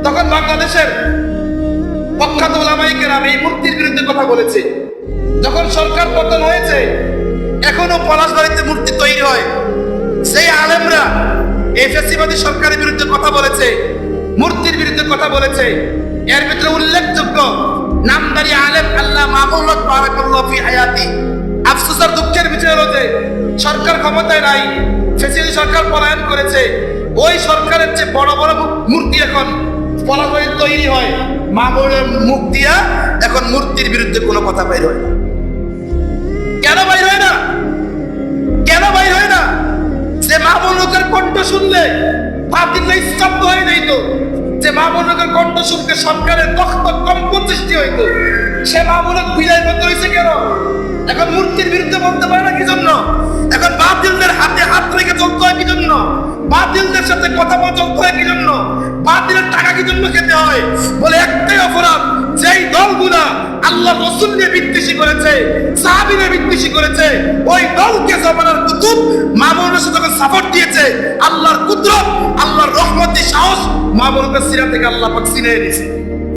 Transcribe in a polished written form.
তখন বাংলাদেশের প্রখ্যাত উলামায়ে কেরাম এই মূর্তির বিরুদ্ধে কথা বলেছে। যখন সরকার পতন হয়েছে, এখনো পলাশবাড়িতে মূর্তি তৈরি হয়, সেই আলেমরা এই ফ্যাসিবাদী সরকারের বিরুদ্ধে কথা বলেছে, মূর্তির বিরুদ্ধে কথা বলেছে। এর ভিতরে উল্লেখযোগ্য নামদারি আলেম আল্লামা মামুনুল হক বারাকাল্লাহু ফি হায়াতি। আফসোস আর দুঃখের বিষয় হলো যে সরকার ক্ষমতায় নাই, ফ্যাসিবাদী সরকার পলায়ন করেছে। ওই সরকারের যে বড় বড় মূর্তি এখন পলাশবাড়িতে তৈরি হয়, মামুনের মুখ দিয়া এখন মূর্তির বিরুদ্ধে কোনো কথা বাইর হয় না। কেন বাইর হয় না? কেন বাইর হয় না? যে মামুনের কণ্ঠ শুনলে বাতিল স্তব্ধ হয়ে যাইত, যে মামুনের কণ্ঠ শুনতে সরকারের তখ্ত কম্পন সৃষ্টি হইত, সে মামুনক বিদায় করতে হয়েছে কেন? এখন মূর্তির বিরুদ্ধে বলতে পারে না কি জন্য? এখন বাতিলদের হাতে হাত রেখে চলতে হয় কি জন্য? বাতিলদের সাথে কথা বলে চলতে হয় কি জন্য? বাতিলের টাকা কি জন্য খেতে হয়? বলে একটাই অপরাধ, যেই দলগুলা আল্লাহ রাসূল নিয়ে বিদ্বেষী করেছে, সাহাবী নিয়ে বিদ্বেষী করেছে, ওই দলকে জমানার কুতুব মামুনের সাথে যখন সাপোর্ট দিয়েছে, আল্লাহর কুদরত, আল্লাহর রহমতের সাহস মামুনের সিরা থেকে আল্লাহ পাক ছিনিয়ে নিয়েছে।